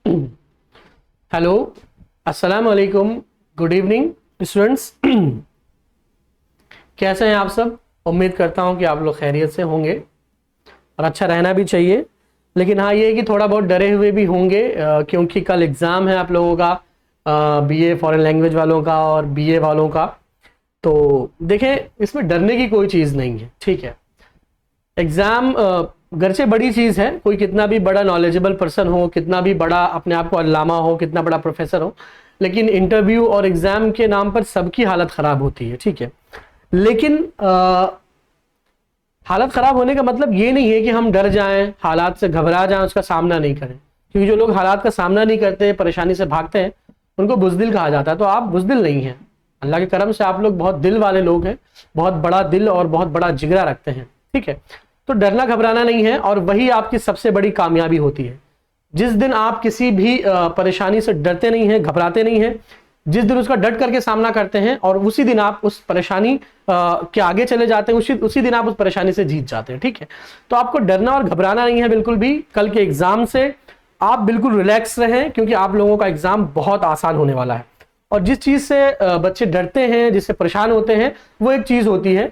Hello, अस्सलाम वालेकुम, good evening students. कैसे हैं आप सब? उम्मीद करता हूं कि आप लोग खैरियत से होंगे और अच्छा रहना भी चाहिए। लेकिन हाँ, ये है कि थोड़ा बहुत डरे हुए भी होंगे क्योंकि कल एग्ज़ाम है आप लोगों का, बीए फॉरेन लैंग्वेज वालों का और बीए वालों का। तो देखें, इसमें डरने की कोई चीज़ नहीं है, ठीक है। एग्ज़ाम गरचे बड़ी चीज़ है, कोई कितना भी बड़ा नॉलेजेबल पर्सन हो, कितना भी बड़ा अपने आप को अल्लामा हो, कितना बड़ा प्रोफेसर हो, लेकिन इंटरव्यू और एग्ज़ाम के नाम पर सबकी हालत ख़राब होती है, ठीक है। लेकिन हालत ख़राब होने का मतलब ये नहीं है कि हम डर जाएं, हालात से घबरा जाएं, उसका सामना नहीं करें। क्योंकि जो लोग हालात का सामना नहीं करते, परेशानी से भागते हैं, उनको बुज़दिल कहा जाता है। तो आप बुज़दिल नहीं हैं, अल्लाह के करम से आप लोग बहुत दिल वाले लोग हैं, बहुत बड़ा दिल और बहुत बड़ा जिगरा रखते हैं, ठीक है। तो डरना घबराना नहीं है, और वही आपकी सबसे बड़ी कामयाबी होती है। जिस दिन आप किसी भी परेशानी से डरते नहीं हैं, घबराते नहीं हैं, जिस दिन उसका डट करके सामना करते हैं और उसी दिन आप उस परेशानी के आगे चले जाते हैं, उसी दिन आप उस परेशानी से जीत जाते हैं, ठीक है। तो आपको डरना और घबराना नहीं है बिल्कुल भी। कल के एग्जाम से आप बिल्कुल रिलैक्स रहें, क्योंकि आप लोगों का एग्जाम बहुत आसान होने वाला है। और जिस चीज से बच्चे डरते हैं, जिससे परेशान होते हैं, वो एक चीज होती है,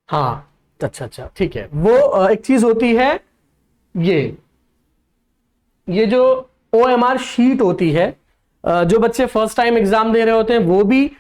हाँ अच्छा ठीक है, वो एक चीज होती है, ये जो OMR शीट होती है, जो बच्चे फर्स्ट टाइम एग्जाम दे रहे होते हैं वो भी,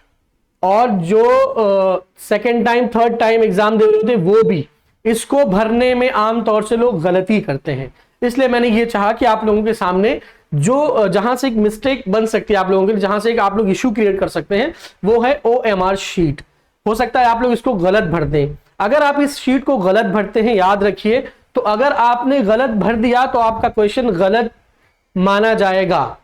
और जो second time third time exam दे रहे होते हैं वो भी, इसको भरने में आमतौर से लोग गलती करते हैं। इसलिए मैंने ये चाहा कि आप लोगों के सामने जो जहां से एक मिस्टेक बन सकती है आप लोगों के लिए, जहां से एक आप लोग इशू क्रिएट कर सकते हैं, वो है OMR शीट। हो सकता है आप लोग इसको गलत भर दें। अगर आप इस शीट को गलत भरते हैं, याद रखिए, तो अगर आपने गलत भर दिया तो आपका क्वेश्चन गलत माना जाएगा।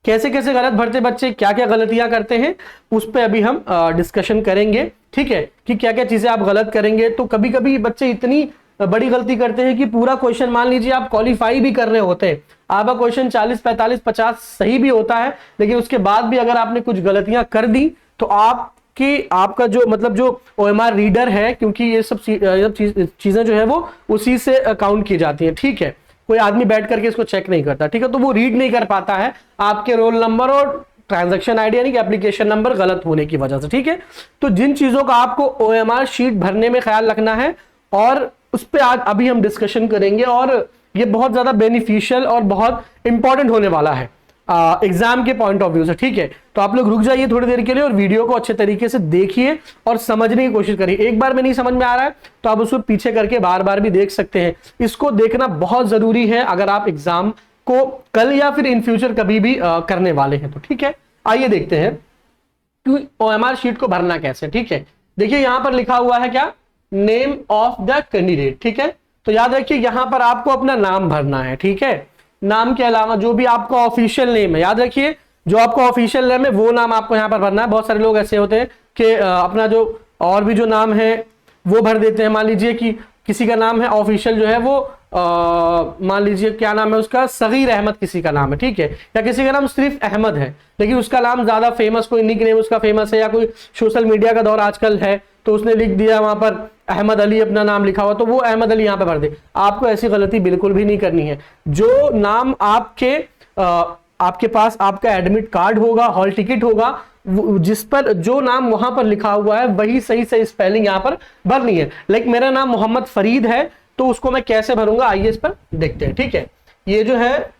कैसे कैसे गलत भरते बच्चे, क्या क्या गलतियां करते हैं, उस पर अभी हम डिस्कशन करेंगे, ठीक है, कि क्या क्या चीजें आप गलत करेंगे। तो कभी कभी बच्चे इतनी बड़ी गलती करते हैं कि पूरा क्वेश्चन, मान लीजिए आप क्वालिफाई भी कर रहे होते हैं, आपका क्वेश्चन 40 45 50 सही भी होता है, लेकिन उसके बाद भी अगर आपने कुछ गलतियां कर दी तो आपका जो मतलब जो OMR रीडर है, क्योंकि ये सब चीजें जो है वो उसी से काउंट की जाती हैं, ठीक है। कोई आदमी बैठ करके इसको चेक नहीं करता, ठीक है, तो वो रीड नहीं कर पाता है आपके रोल नंबर और ट्रांजैक्शन आईडी यानी कि एप्लीकेशन नंबर गलत होने की वजह से, ठीक है। तो जिन चीजों का आपको OMR शीट भरने में ख्याल रखना है, और उस पर आज अभी हम डिस्कशन करेंगे, और ये बहुत ज्यादा बेनिफिशियल और बहुत इंपॉर्टेंट होने वाला है एग्जाम के पॉइंट ऑफ व्यू से, ठीक है। तो आप लोग रुक जाइए थोड़ी देर के लिए और वीडियो को अच्छे तरीके से देखिए और समझने की कोशिश करिए। एक बार में नहीं समझ में आ रहा है तो आप उसको पीछे करके बार बार भी देख सकते हैं। इसको देखना बहुत जरूरी है अगर आप एग्जाम को कल या फिर इन फ्यूचर कभी भी करने वाले हैं तो, ठीक है। आइए देखते हैं कि OMR शीट को भरना कैसे, ठीक है। देखिए यहां पर लिखा हुआ है क्या, नेम ऑफ द कैंडिडेट, ठीक है। तो याद रखिए यहां पर आपको अपना नाम भरना है, ठीक है। नाम के अलावा जो भी आपका ऑफिशियल नेम है, याद रखिए जो आपका ऑफिशियल नेम है वो नाम आपको यहां पर भरना है। बहुत सारे लोग ऐसे होते हैं कि अपना जो और भी जो नाम है वो भर देते हैं। मान लीजिए कि किसी का नाम है ऑफिशियल जो है वो मान लीजिए क्या नाम है उसका, सगीर अहमद किसी का नाम है, ठीक है, या किसी का नाम सिर्फ अहमद है, लेकिन उसका नाम ज्यादा फेमस, कोई निक नेम उसका फेमस है, या कोई सोशल मीडिया का दौर आजकल है तो उसने लिख दिया वहां पर अहमद अली अपना नाम लिखा हुआ, तो वो अहमद अली यहां पे भर दे। आपको ऐसी गलती बिल्कुल भी नहीं करनी है। जो नाम आपके पास आपका एडमिट कार्ड होगा, हॉल टिकट होगा, जिस पर जो नाम वहां पर लिखा हुआ है वही सही से स्पेलिंग यहां पर भरनी है। लाइक मेरा नाम मोहम्मद फरीद है तो उसको मैं कैसे भरूंगा, आइए इस पर देखते हैं, ठीक है। ये जो है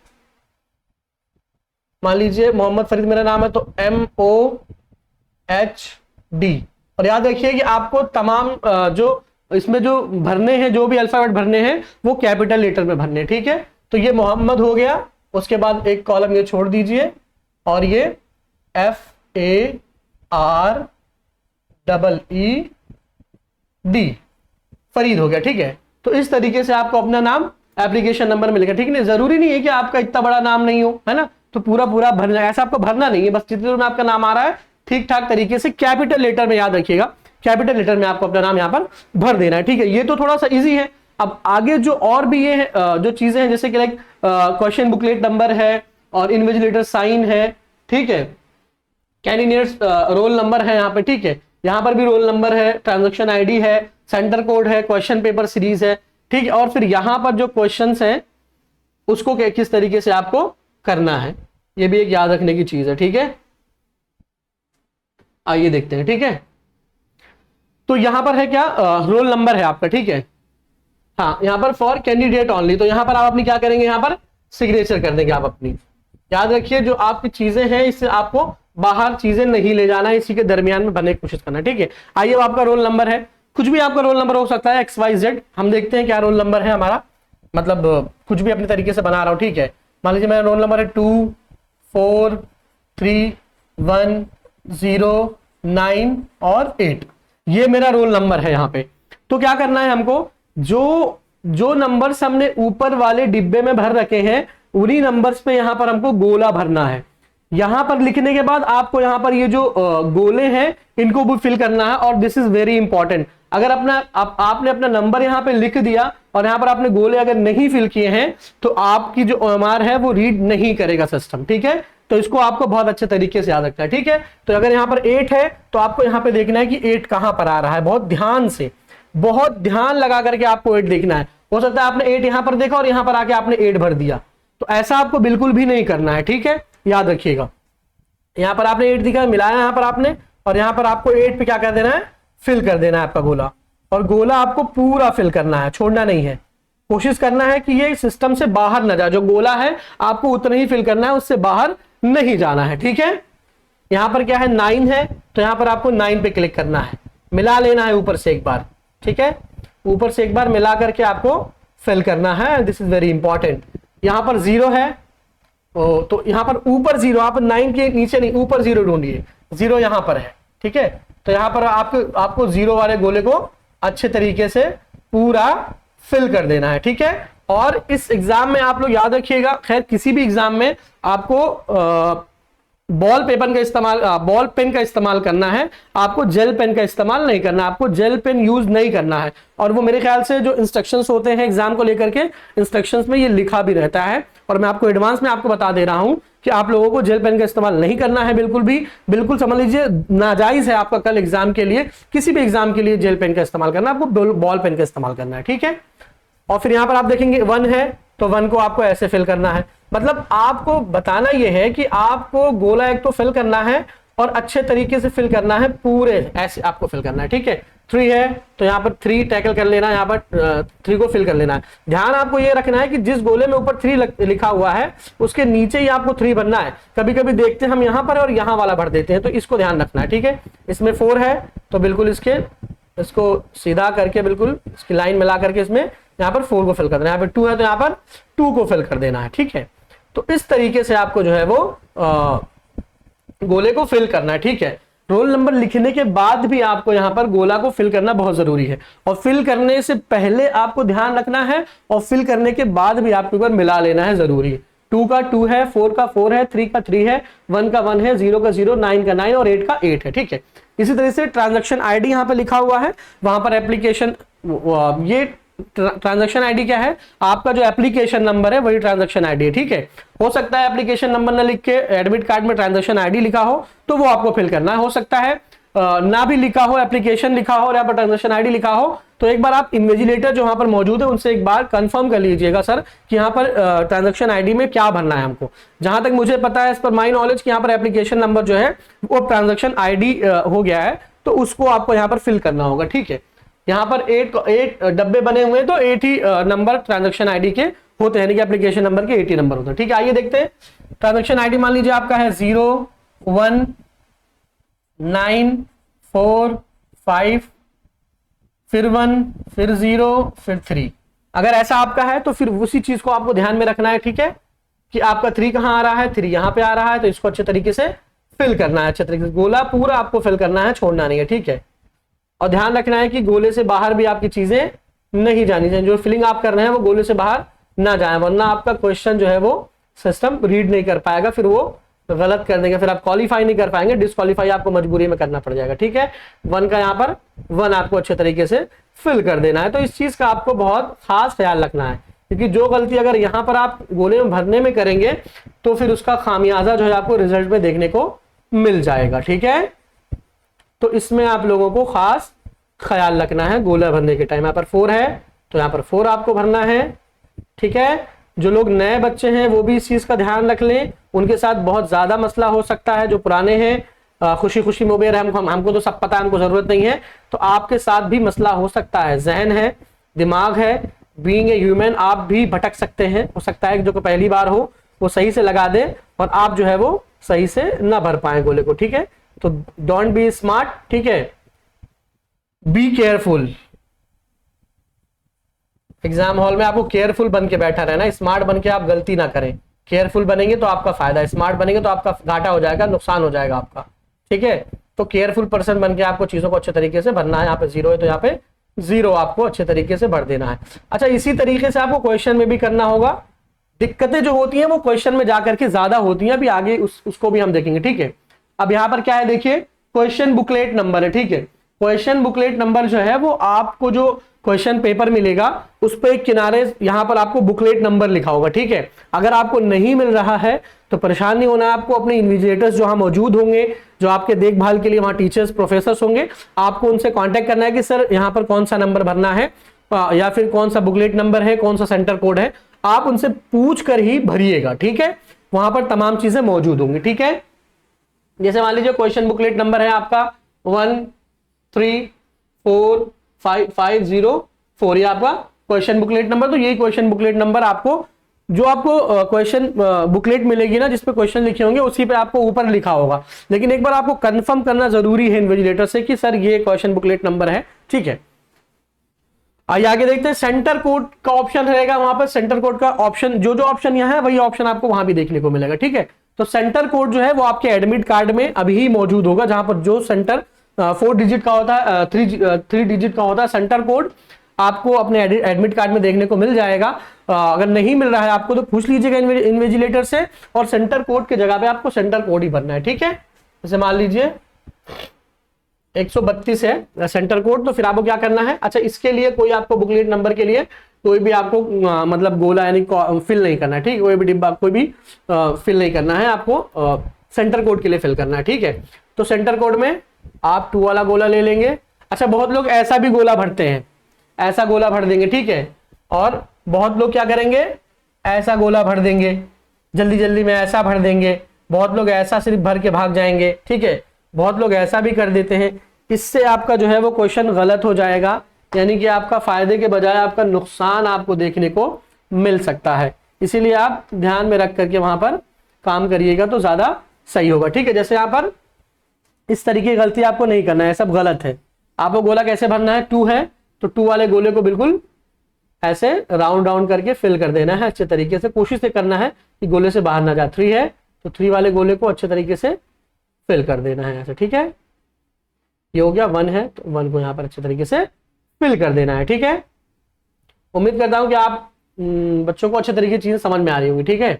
मान लीजिए मोहम्मद फरीद मेरा नाम है तो MOHD, और याद रखिए कि आपको तमाम जो इसमें जो भरने हैं, जो भी अल्फाबेट भरने हैं वो कैपिटल लेटर में भरने, ठीक है। तो ये मोहम्मद हो गया, उसके बाद एक कॉलम ये छोड़ दीजिए और ये FAREED फरीद हो गया, ठीक है। तो इस तरीके से आपको अपना नाम एप्लीकेशन नंबर मिलेगा, ठीक है। जरूरी नहीं है कि आपका इतना बड़ा नाम नहीं हो, है ना, तो पूरा भरना, ऐसा आपको भरना नहीं है, बस जितने में आपका नाम आ रहा है ठीक ठाक तरीके से कैपिटल लेटर में, याद रखिएगा कैपिटल लेटर में आपको अपना नाम यहां पर भर देना है, ठीक है। ये तो थोड़ा सा इजी है। अब आगे जो और भी ये है, जो चीजें हैं जैसे कि लाइक क्वेश्चन बुकलेट नंबर है और इन्विजिलेटर साइन है, ठीक है, कैंडिडेट्स रोल नंबर है यहाँ पे, ठीक है, यहाँ पर भी रोल नंबर है, ट्रांजैक्शन आईडी है, सेंटर कोड है, क्वेश्चन पेपर सीरीज है, ठीक है। और फिर यहाँ पर जो क्वेश्चंस हैं उसको किस तरीके से आपको करना है, ये भी एक याद रखने की चीज है। ठीक है, आइए देखते हैं। ठीक है, तो यहां पर है क्या, रोल नंबर है आपका। ठीक है, हाँ, यहां पर फॉर कैंडिडेट ओनली, तो यहां पर आप अपनी क्या करेंगे, यहां पर सिग्नेचर कर देंगे आप अपनी। याद रखिए जो आपकी चीजें हैं इससे आपको बाहर चीजें नहीं ले जाना है, इसी के दरमियान में बनने की कोशिश करना है। ठीक है, आइए अब आपका रोल नंबर है, कुछ भी आपका रोल नंबर हो सकता है, XYZ। हम देखते हैं क्या रोल नंबर है हमारा, मतलब कुछ भी अपने तरीके से बना रहा हूं। ठीक है, मान लीजिए मेरा रोल नंबर है 2 4 3 1 0 9 और 8, ये मेरा रोल नंबर है यहाँ पे। तो क्या करना है हमको, जो नंबर्स हमने ऊपर वाले डिब्बे में भर रखे हैं उन्हीं नंबर्स पे यहां पर हमको गोला भरना है। यहां पर लिखने के बाद आपको यहां पर ये जो गोले हैं इनको भी फिल करना है, और दिस इज वेरी इंपॉर्टेंट। अगर आपने अपना नंबर यहां पे लिख दिया और यहां पर आपने गोले अगर नहीं फिल किए हैं तो आपकी जो OMR है वो रीड नहीं करेगा सिस्टम। ठीक है, तो इसको आपको बहुत अच्छे तरीके से याद रखना है। ठीक है, तो अगर यहां पर 8 है तो आपको यहां पे देखना है कि 8 कहां पर आ रहा है, बहुत ध्यान से, बहुत ध्यान लगा करके आपको 8 देखना है। हो सकता है आपने 8 यहां पर देखा और यहां पर आके आपने 8 भर दिया, तो ऐसा आपको बिल्कुल भी नहीं करना है। ठीक है, याद रखिएगा, यहां पर आपने 8 दिखा, मिलाया यहां पर आपने, और यहां पर आपको 8 पे क्या कर देना है, फिल कर देना है आपका गोला। और गोला आपको पूरा फिल करना है, छोड़ना नहीं है। कोशिश करना है कि ये सिस्टम से बाहर ना जाए, जो गोला है आपको उतना ही फिल करना है, उससे बाहर नहीं जाना है। ठीक है, यहां पर क्या है 9 है, तो यहां पर आपको 9 पे क्लिक करना है, मिला लेना है ऊपर से एक बार। ठीक है, ऊपर से एक बार मिला करके आपको फिल करना है, दिस इज वेरी इंपॉर्टेंट। यहां पर 0 है, तो यहां पर ऊपर 0, आप 9 के नीचे नहीं, ऊपर 0 ढूंढिए, 0 यहां पर है। ठीक है, तो यहां पर आपको 0 वाले गोले को अच्छे तरीके से पूरा फिल कर देना है। ठीक है, और इस एग्जाम में आप लोग याद रखिएगा, खैर किसी भी एग्जाम में आपको बॉल पेन का इस्तेमाल करना है, आपको जेल पेन का इस्तेमाल नहीं करना, आपको जेल पेन यूज नहीं करना है। और वो मेरे ख्याल से जो इंस्ट्रक्शंस होते हैं एग्जाम को लेकर के, इंस्ट्रक्शंस में ये लिखा भी रहता है, और मैं आपको एडवांस में आपको बता दे रहा हूं कि आप लोगों को जेल पेन का इस्तेमाल नहीं करना है, बिल्कुल भी, बिल्कुल समझ लीजिए नाजायज है आपका कल एग्जाम के लिए, किसी भी एग्जाम के लिए जेल पेन का इस्तेमाल करना, आपको बॉल पेन का इस्तेमाल करना है। ठीक है, और फिर यहां पर आप देखेंगे 1 है, तो 1 को आपको ऐसे फिल करना है। मतलब आपको बताना यह है कि आपको गोला एक तो फिल करना है और अच्छे तरीके से फिल करना है, पूरे ऐसे आपको फिल करना है। ठीक है, 3 है तो यहां पर 3 टैकल कर लेना है, यहां पर 3 को फिल कर लेना है। ध्यान आपको यह रखना है कि जिस गोले में ऊपर 3 लिखा हुआ है उसके नीचे ही आपको 3 भरना है। कभी कभी देखते हैं हम यहां पर और यहां वाला भर देते हैं, तो इसको ध्यान रखना है। ठीक है, इसमें 4 है तो बिल्कुल इसको सीधा करके बिल्कुल इसकी लाइन मिला करके इसमें यहां पर 4 को फिल कर देना है। यहाँ पर 2 है तो यहां पर 2 को फिल कर देना है। ठीक है, तो इस तरीके से आपको जो है वो गोले को फिल करना है। ठीक है, रोल नंबर लिखने के बाद भी आपको यहां पर गोला को फिल करना बहुत जरूरी है, और फिल करने से पहले आपको ध्यान रखना है, और फिल करने के बाद भी आपको एक बार मिला लेना है, जरूरी है। 2 का 2 है, 4 का 4 है, 3 का 3 है, 1 का 1 है, 0 का 0, 9 का 9 और 8 का 8 है। ठीक है, इसी तरह से ट्रांजैक्शन आईडी यहां पर लिखा हुआ है, वहां पर एप्लीकेशन, ये ट्रांजैक्शन आईडी क्या है, आपका जो एप्लीकेशन नंबर है वही ट्रांजैक्शन आईडी है। ठीक है, हो सकता है एप्लीकेशन नंबर ना लिख के एडमिट कार्ड में ट्रांजैक्शन आईडी लिखा हो, तो वो आपको फिल करना है। हो सकता है ना भी लिखा हो, एप्लीकेशन लिखा हो और यहाँ पर ट्रांजैक्शन आईडी लिखा हो, तो एक बार आप इन्विजिलेटर जो वहां पर मौजूद है उनसे एक बार कंफर्म कर लीजिएगा सर कि यहाँ पर ट्रांजैक्शन आईडी में क्या भरना है हमको। जहां तक मुझे पता है, इस पर माई नॉलेज कि यहाँ पर एप्लीकेशन नंबर जो है वो ट्रांजैक्शन आईडी हो गया है, तो उसको आपको यहाँ पर फिल करना होगा। ठीक है, यहाँ पर 8 डब्बे बने हुए हैं, तो 8 ही नंबर ट्रांजैक्शन आईडी के होते हैं, यानी कि एप्लीकेशन नंबर के 80 नंबर होते हैं। ठीक है, आइए देखते हैं। ट्रांजैक्शन आईडी मान लीजिए आपका है 0 1 9 4 5, फिर 1, फिर 0, फिर 3। अगर ऐसा आपका है तो फिर उसी चीज को आपको ध्यान में रखना है। ठीक है, कि आपका 3 कहां आ रहा है, 3 यहां पे आ रहा है, तो इसको अच्छे तरीके से फिल करना है, अच्छे तरीके से गोला पूरा आपको फिल करना है, छोड़ना नहीं है। ठीक है, और ध्यान रखना है कि गोले से बाहर भी आपकी चीजें नहीं जानी चाहिए, जो फिलिंग आप कर रहे हैं वो गोले से बाहर ना जाए, वरना आपका क्वेश्चन जो है वो सिस्टम रीड नहीं कर पाएगा, फिर वो गलत कर देंगे, फिर आप क्वालिफाई नहीं कर पाएंगे, डिस्क्वालीफाई आपको मजबूरी में करना पड़ जाएगा। ठीक है, 1 का यहाँ पर 1 आपको अच्छे तरीके से फिल कर देना है। तो इस चीज का आपको बहुत खास ख्याल रखना है, क्योंकि जो गलती अगर यहाँ पर आप गोले में भरने में करेंगे तो फिर उसका खामियाजा जो है आपको रिजल्ट में देखने को मिल जाएगा। ठीक है, तो इसमें आप लोगों को खास ख्याल रखना है गोला भरने के टाइम। यहाँ पर 4 है तो यहाँ पर 4 आपको भरना है। ठीक है, जो लोग नए बच्चे हैं वो भी इस चीज का ध्यान रख लें, उनके साथ बहुत ज्यादा मसला हो सकता है। जो पुराने हैं खुशी खुशी मोबाइल है, हमको तो सब पता है, हमको जरूरत नहीं है, तो आपके साथ भी मसला हो सकता है। जहन है, दिमाग है, बीइंग ए ह्यूमन, आप भी भटक सकते हैं। हो सकता है कि जो पहली बार हो वो सही से लगा दे और आप जो है वो सही से ना भर पाए गोले को, ठीक है। तो डोंट बी स्मार्ट, ठीक है, बी केयरफुल। एग्जाम हॉल में आपको केयरफुल बन के बैठा रहना, स्मार्ट बन के आप गलती ना करें। केयरफुल बनेंगे तो आपका फायदा, स्मार्ट बनेंगे तो आपका घाटा हो जाएगा, नुकसान हो जाएगा आपका, ठीक है। तो केयरफुल पर्सन बन के आपको चीजों को अच्छे तरीके से भरना है। यहाँ पे 0 है तो यहाँ पे 0 आपको अच्छे तरीके से भर देना है। अच्छा, इसी तरीके से आपको क्वेश्चन में भी करना होगा। दिक्कतें जो होती हैं वो क्वेश्चन में जाकर के ज्यादा होती हैं, अभी आगे उसको भी हम देखेंगे, ठीक है। अब यहाँ पर क्या है देखिए, क्वेश्चन बुकलेट नंबर है, ठीक है। क्वेश्चन बुकलेट नंबर जो है वो आपको जो क्वेश्चन पेपर मिलेगा उस पर एक किनारे यहाँ पर आपको बुकलेट नंबर लिखा होगा, ठीक है। अगर आपको नहीं मिल रहा है तो परेशान नहीं होना है आपको। अपने इन्विजिलेटर्स जो वहां मौजूद होंगे, जो आपके देखभाल के लिए वहां टीचर्स प्रोफेसर्स होंगे, आपको उनसे कांटेक्ट करना है कि सर यहाँ पर कौन सा नंबर भरना है या फिर कौन सा बुकलेट नंबर है, कौन सा सेंटर कोड है, आप उनसे पूछ कर ही भरिएगा, ठीक है। वहां पर तमाम चीजें मौजूद होंगी, ठीक है। जैसे मान लीजिए क्वेश्चन बुकलेट नंबर है आपका 134550 ये आपका क्वेश्चन बुकलेट नंबर। तो यही क्वेश्चन बुकलेट नंबर आपको जो आपको क्वेश्चन बुकलेट मिलेगी ना जिसपे क्वेश्चन लिखे होंगे उसी पे आपको ऊपर लिखा होगा। लेकिन एक बार आपको कंफर्म करना जरूरी है इन्विजिलेटर से कि सर ये क्वेश्चन बुकलेट नंबर है, ठीक है। आइए आगे देखते हैं। सेंटर कोड का ऑप्शन रहेगा वहां पर। सेंटर कोड का ऑप्शन जो ऑप्शन यहाँ है वही ऑप्शन आपको वहां भी देखने को मिलेगा, ठीक है। तो सेंटर कोड जो है वो आपके एडमिट कार्ड में अभी ही मौजूद होगा, जहां पर जो सेंटर 4 डिजिट का होता है, 3 डिजिट का होता है सेंटर कोड, आपको अपने एडमिट कार्ड में देखने को मिल जाएगा। अगर नहीं मिल रहा है आपको तो पूछ लीजिएगा इन्विजिलेटर से, और सेंटर कोड के जगह पे आपको सेंटर कोड ही भरना है, ठीक है। जैसे मान लीजिए 132 है सेंटर कोड, तो फिर आपको क्या करना है। अच्छा, इसके लिए कोई आपको बुकलेट नंबर के लिए कोई भी आपको मतलब गोला यानी फिल नहीं करना है, ठीक है। कोई भी डिब्बा कोई भी फिल नहीं करना है, आपको सेंटर कोड के लिए फिल करना है, ठीक है। तो सेंटर कोड में आप 2 वाला गोला ले लेंगे। अच्छा, बहुत लोग ऐसा भी गोला भरते हैं, ऐसा गोला भर देंगे, ठीक है। और बहुत लोग क्या करेंगे, ऐसा गोला भर देंगे, जल्दी जल्दी में ऐसा भर देंगे। बहुत लोग ऐसा सिर्फ भर के भाग जाएंगे, ठीक है। बहुत लोग ऐसा भी कर देते हैं। इससे आपका जो है वो क्वेश्चन गलत हो जाएगा, यानी कि आपका फायदे के बजाय आपका नुकसान आपको देखने को मिल सकता है। इसीलिए आप ध्यान में रख करके वहां पर काम करिएगा तो ज्यादा सही होगा, ठीक है। जैसे यहाँ पर इस तरीके की गलती आपको नहीं करना है, सब गलत है। आपको गोला कैसे भरना है, 2 है तो 2 वाले गोले को बिल्कुल ऐसे राउंड राउंड करके फिल कर देना है अच्छे तरीके से। कोशिश से करना है कि गोले से बाहर ना जाए। 3 है तो 3 वाले गोले को अच्छे तरीके से फिल कर देना है ऐसे, ठीक है। ये हो गया। 1 है तो 1 को यहाँ पर अच्छे तरीके से फिल कर देना है, ठीक है। उम्मीद करता हूं कि आप बच्चों को अच्छे तरीके से चीजें समझ में आ रही होंगी, ठीक है।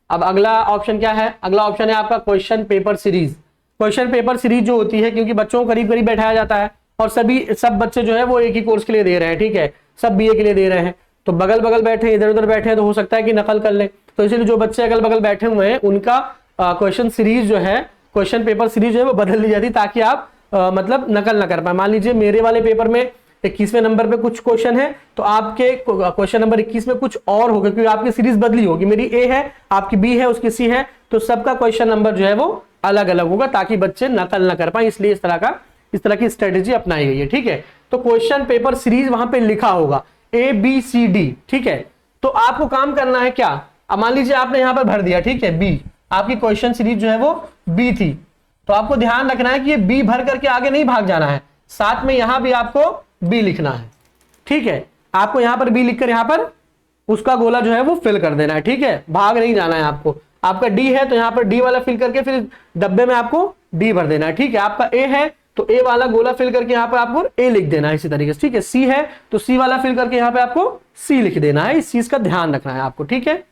अब अगला ऑप्शन क्या है, अगला ऑप्शन है आपका question paper series. Question paper series जो होती है, क्योंकि बच्चों को करीब करीब बैठाया जाता है और सब बच्चे जो है वो एक ही कोर्स के लिए दे रहे हैं, ठीक है, सब बीए के लिए दे रहे हैं, तो बगल बगल बैठे इधर उधर बैठे हैं तो हो सकता है कि नकल कर लें। तो इसलिए जो बच्चे अगल बगल बैठे हुए हैं उनका क्वेश्चन सीरीज जो है, क्वेश्चन पेपर सीरीज जो है वो बदल ली जाती, ताकि आप मतलब नकल ना कर पाए। मान लीजिए मेरे वाले पेपर में 21वें नंबर पे कुछ क्वेश्चन है तो आपके क्वेश्चन नंबर 21 में कुछ और होगा, क्योंकि आपकी सीरीज बदली होगी। मेरी ए है, आपकी बी है, उसकी सी है, तो सबका क्वेश्चन नंबर जो है वो अलग अलग होगा, ताकि बच्चे नकल ना कर पाए। इसलिए इस तरह की स्ट्रेटेजी अपनाई गई है, ठीक है। तो क्वेश्चन पेपर सीरीज वहां पे लिखा होगा ABCD, ठीक है। तो आपको काम करना है क्या, अब मान लीजिए आपने यहां पर भर दिया, ठीक है, बी, आपकी क्वेश्चन सीरीज जो है वो बी थी, तो आपको ध्यान रखना है कि ये बी भर करके आगे नहीं भाग जाना है, साथ में यहां भी आपको बी लिखना है, ठीक है। आपको यहां पर बी लिखकर यहां पर उसका गोला जो है वो फिल कर देना है, ठीक है, भाग नहीं जाना है आपको। आपका डी है तो यहां पर डी वाला फिल करके फिर डब्बे में आपको डी भर देना है, ठीक है। आपका ए है तो ए वाला गोला फिल करके यहां पर आपको ए लिख देना है इसी तरीके से, ठीक है। सी है तो सी वाला फिल करके यहां पे आपको सी लिख देना है। इस चीज का ध्यान रखना है आपको, ठीक है।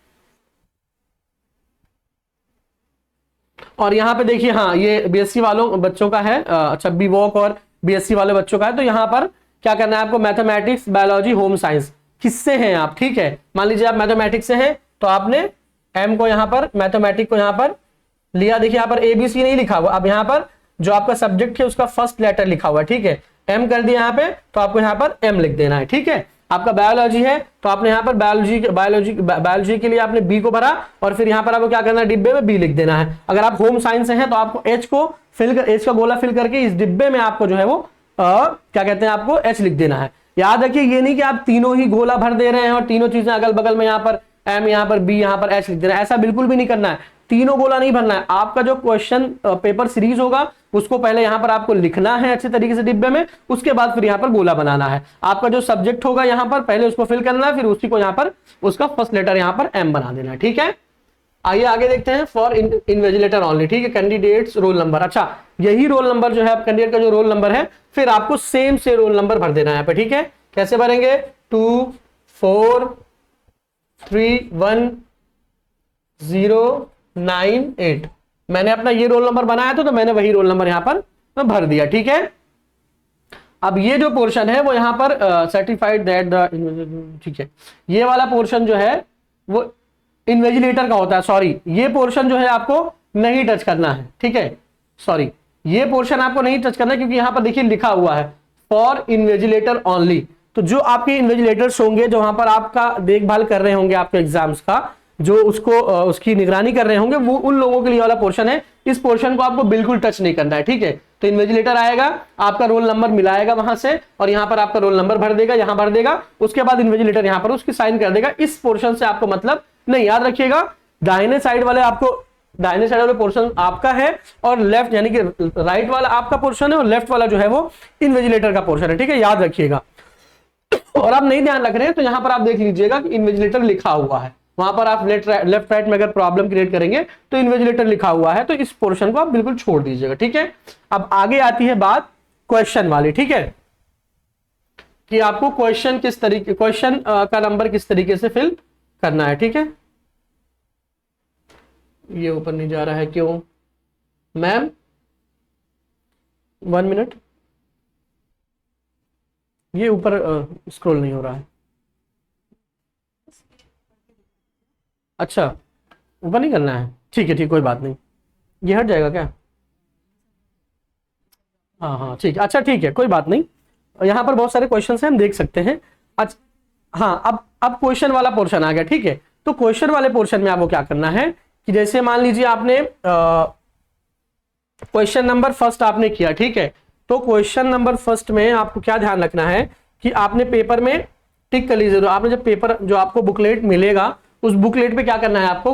और यहां पे देखिए, हाँ, ये बीएससी वालों बच्चों का है, अच्छा बी वॉक और बीएससी वाले बच्चों का है। तो यहां पर क्या करना है आपको, मैथमेटिक्स, बायोलॉजी, होम साइंस, किससे हैं आप, ठीक है। मान लीजिए आप मैथमेटिक्स से हैं तो आपने एम को यहां पर, मैथमेटिक्स को यहां पर लिया। देखिए यहां पर ABC नहीं लिखा हुआ, अब यहां पर जो आपका सब्जेक्ट है उसका फर्स्ट लेटर लिखा हुआ है, ठीक है। एम कर दिया यहां पे तो आपको यहां पर एम लिख देना है, ठीक है। आपका बायोलॉजी है तो आपने यहाँ पर बायोलॉजी के लिए आपने बी को भरा और फिर यहाँ पर आपको क्या करना है, डिब्बे में बी लिख देना है। अगर आप होम साइंस से हैं तो आपको एच का गोला फिल करके इस डिब्बे में आपको जो है वो क्या कहते हैं, आपको एच लिख देना है। याद रखिए ये नहीं कि आप तीनों ही गोला भर दे रहे हैं और तीनों चीजें अगल बगल में यहाँ पर एम, यहाँ पर बी, यहाँ पर एच लिख देना है, ऐसा बिल्कुल भी नहीं करना है। तीनों गोला नहीं भरना है। आपका जो क्वेश्चन पेपर सीरीज होगा उसको पहले यहाँ पर आपको लिखना है अच्छे तरीके से डिब्बे में, उसके बाद फिर यहाँ पर गोला बनाना है। आपका जो सब्जेक्ट होगा यहाँ पर पहले उसको फिल करना है, फिर उसी को यहाँ पर उसका फर्स्ट लेटर यहाँ पर एम बना देना है। ठीक है, आइए आगे देखते हैं। फॉर इन्विजिलेटर ओनली, ठीक है, कैंडिडेट्स रोल नंबर। अच्छा, यही रोल नंबर जो है कैंडिडेट का जो रोल नंबर है, फिर आपको सेम से रोल नंबर भर देना है यहाँ पे। ठीक है, कैसे भरेंगे, 2 4 3 1 0 9 8। मैंने अपना ये रोल नंबर बनाया था तो मैंने वही रोल नंबर यहां पर भर दिया। ठीक है, अब ये जो पोर्शन है वो यहां पर सर्टिफाइड दैट द, ठीक है, ये वाला पोर्शन जो है वो इन्विजिलेटर का होता है। सॉरी, ये पोर्शन जो है आपको नहीं टच करना है। ठीक है, सॉरी, ये पोर्शन आपको नहीं टच करना है क्योंकि यहां पर देखिए लिखा हुआ है फॉर इन्विजिलेटर ओनली। तो जो आपके इन्विजिलेटर्स होंगे जो वहां पर आपका देखभाल कर रहे होंगे आपके एग्जाम्स का, जो उसकी निगरानी कर रहे होंगे, वो उन लोगों के लिए वाला पोर्शन है। इस पोर्शन को आपको बिल्कुल टच नहीं करना है। ठीक है, तो इन्विजिलेटर आएगा, आपका रोल नंबर मिलाएगा वहां से और यहां पर आपका रोल नंबर भर देगा, यहां भर देगा, उसके बाद इन्विजिलेटर यहां पर उसकी साइन कर देगा। इस पोर्शन से आपको मतलब नहीं, याद रखिएगा दाहिने साइड वाले पोर्शन आपका है और लेफ्ट यानी कि राइट वाला आपका पोर्शन है और लेफ्ट वाला जो है वो इन्विजिलेटर का पोर्शन है। ठीक है, याद रखिएगा। और आप नहीं ध्यान रख रहे हैं तो यहां पर आप देख लीजिएगा कि इन्विजिलेटर लिखा हुआ है, वहां पर आप लेफ्ट राइट में अगर प्रॉब्लम क्रिएट करेंगे तो इन्विजिलेटर लिखा हुआ है, तो इस पोर्शन को आप बिल्कुल छोड़ दीजिएगा। ठीक है, अब आगे आती है बात क्वेश्चन वाली। ठीक है, कि आपको क्वेश्चन का नंबर किस तरीके से फिल करना है। ठीक है, ये ऊपर नहीं जा रहा है, क्यों मैम, 1 मिनट, ये ऊपर स्क्रॉल नहीं हो रहा है। अच्छा, ऊपर नहीं करना है, ठीक है, ठीक, कोई बात नहीं, ये हट जाएगा क्या, हाँ हाँ ठीक है, अच्छा ठीक है, कोई बात नहीं। यहाँ पर बहुत सारे क्वेश्चन हैं, हम देख सकते हैं। अच्छा, हाँ, अब क्वेश्चन वाला पोर्शन आ गया। ठीक है, तो क्वेश्चन वाले पोर्शन में आपको क्या करना है कि जैसे मान लीजिए आपने क्वेश्चन नंबर फर्स्ट आपने किया। ठीक है, तो क्वेश्चन नंबर फर्स्ट में आपको क्या ध्यान रखना है कि आपने पेपर में टिक कर लीजिए। आपने जब पेपर जो आपको बुकलेट मिलेगा उस बुकलेट पे क्या करना है आपको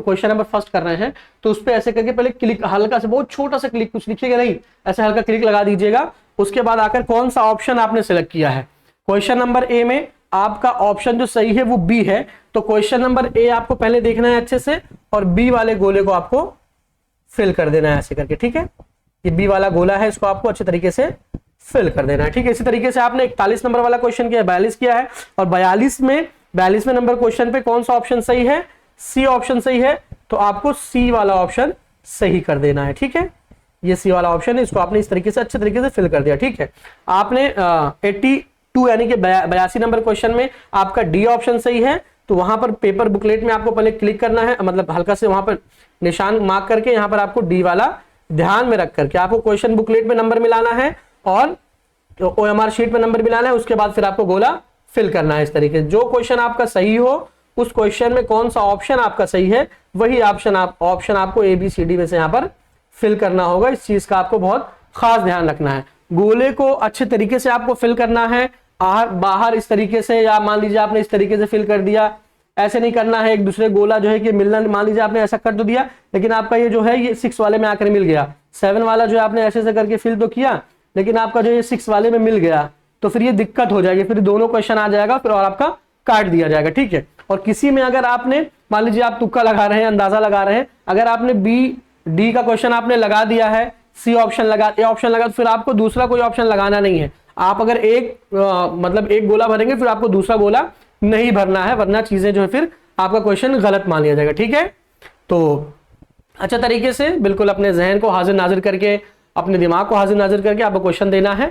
क्वेश्चन नंबर फर्स्ट कर रहे हैं तो उस पे ऐसे करके पहले क्लिक, हल्का से, बहुत छोटा सा क्लिक, कुछ लिखिएगा नहीं, ऐसे हल्का क्लिक लगा दीजिएगा। उसके बाद आकर कौन सा ऑप्शन आपने सेलेक्ट किया है। क्वेश्चन नंबर ए में आपका ऑप्शन जो सही है वो बी है, तो क्वेश्चन नंबर ए आपको पहले देखना है अच्छे से और बी वाले गोले को आपको फिल कर देना है ऐसे करके। ठीक है, ये बी वाला गोला है, इसको आपको अच्छे तरीके से फिल कर देना है। ठीक है, इसी तरीके से आपने 41 नंबर वाला क्वेश्चन किया, 42 किया है और 42वें नंबर क्वेश्चन पे कौन सा ऑप्शन सही है, सी ऑप्शन सही है, तो आपको सी वाला ऑप्शन सही कर देना है। ठीक है, ये सी वाला ऑप्शन है, इसको आपने इस तरीके से अच्छे तरीके से फिल कर दिया। ठीक है, आपने 82 यानी कि 82 नंबर क्वेश्चन में आपका डी ऑप्शन सही है, तो वहां पर पेपर बुकलेट में आपको पहले क्लिक करना है, मतलब हल्का से वहां पर निशान मार्क करके यहाँ पर आपको डी वाला ध्यान में रख करके आपको क्वेश्चन बुकलेट में नंबर मिलाना है और OMR शीट में नंबर मिलाना है। उसके बाद फिर आपको गोला फिल करना है इस तरीके से। जो क्वेश्चन आपका सही हो उस क्वेश्चन में कौन सा ऑप्शन आपका सही है वही ऑप्शन आपको ABCD में से यहाँ पर फिल करना होगा। इस चीज का आपको बहुत खास ध्यान रखना है। गोले को अच्छे तरीके से आपको फिल करना है, बाहर इस तरीके से, या मान लीजिए आपने इस तरीके से फिल कर दिया, ऐसे नहीं करना है। एक दूसरे गोला जो है कि मिलना, मान लीजिए आपने ऐसा कर तो दिया लेकिन आपका ये जो है ये 6 वाले में आकर मिल गया, 7 वाला जो है आपने ऐसे करके फिल तो किया लेकिन आपका जो ये 6 वाले में मिल गया, तो फिर ये दिक्कत हो जाएगी, फिर दोनों क्वेश्चन आ जाएगा फिर और आपका काट दिया जाएगा। ठीक है, और किसी में अगर आपने मान लीजिए आप तुक्का लगा रहे हैं, अंदाजा लगा रहे हैं, अगर आपने डी का क्वेश्चन आपने लगा दिया है, सी ऑप्शन लगा, ए ऑप्शन लगा, तो फिर आपको दूसरा कोई ऑप्शन लगाना नहीं है। आप अगर एक गोला भरेंगे फिर आपको दूसरा गोला नहीं भरना है, वरना चीजें जो है फिर आपका क्वेश्चन गलत मान लिया जाएगा। ठीक है, तो अच्छा तरीके से बिल्कुल अपने जहन को हाजिर नाजिर करके, अपने दिमाग को हाजिर नाजिर करके आपको क्वेश्चन देना है,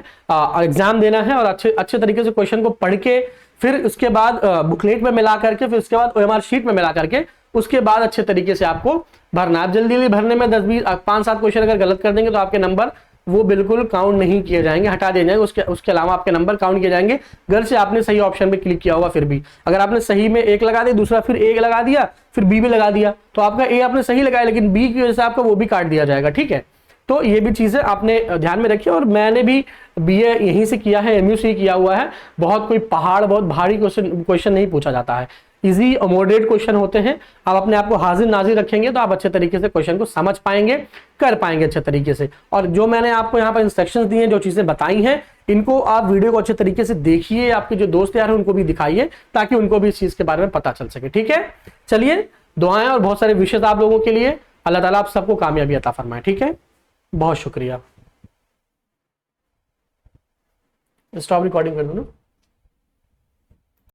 एग्जाम देना है और अच्छे तरीके से क्वेश्चन को पढ़ के फिर उसके बाद बुकलेट में मिला करके, फिर उसके बाद OMR शीट में मिला करके उसके बाद अच्छे तरीके से आपको भरना है। आप जल्दी भरने में 10-20 5-7 क्वेश्चन अगर गलत कर देंगे तो आपके नंबर वो बिल्कुल काउंट नहीं किए जाएंगे, हटा दिए जाएंगे। उसके अलावा आपके नंबर काउंट किए जाएंगे, घर से आपने सही ऑप्शन पे क्लिक किया होगा। फिर भी अगर आपने सही में एक लगा दिया, दूसरा फिर ए लगा दिया, फिर बी भी लगा दिया, तो आपका ए आपने सही लगाया, लेकिन बी की वजह से आपका वो भी काट दिया जाएगा। ठीक है, तो ये भी चीजें आपने ध्यान में रखी। और मैंने भी बीए यहीं से किया है, एमयू से किया हुआ है। बहुत कोई पहाड़, बहुत भारी क्वेश्चन नहीं पूछा जाता है, इजी और मॉडरेट क्वेश्चन होते हैं। आप अपने आप को हाजिर नाजिर रखेंगे तो आप अच्छे तरीके से क्वेश्चन को समझ पाएंगे, कर पाएंगे अच्छे तरीके से। और जो मैंने आपको यहाँ पर इंस्ट्रक्शंस दिए हैं, जो चीजें बताई हैं, इनको आप वीडियो को अच्छे तरीके से देखिए, आपके जो दोस्त यार हैं उनको भी दिखाइए, ताकि उनको भी इस चीज के बारे में पता चल सके। ठीक है, चलिए दुआएं और बहुत सारे विशेष आप लोगों के लिए। अल्लाह ताला आप सबको कामयाबी अता फरमाए। ठीक है, बहुत शुक्रिया। स्टॉप रिकॉर्डिंग कर दो ना।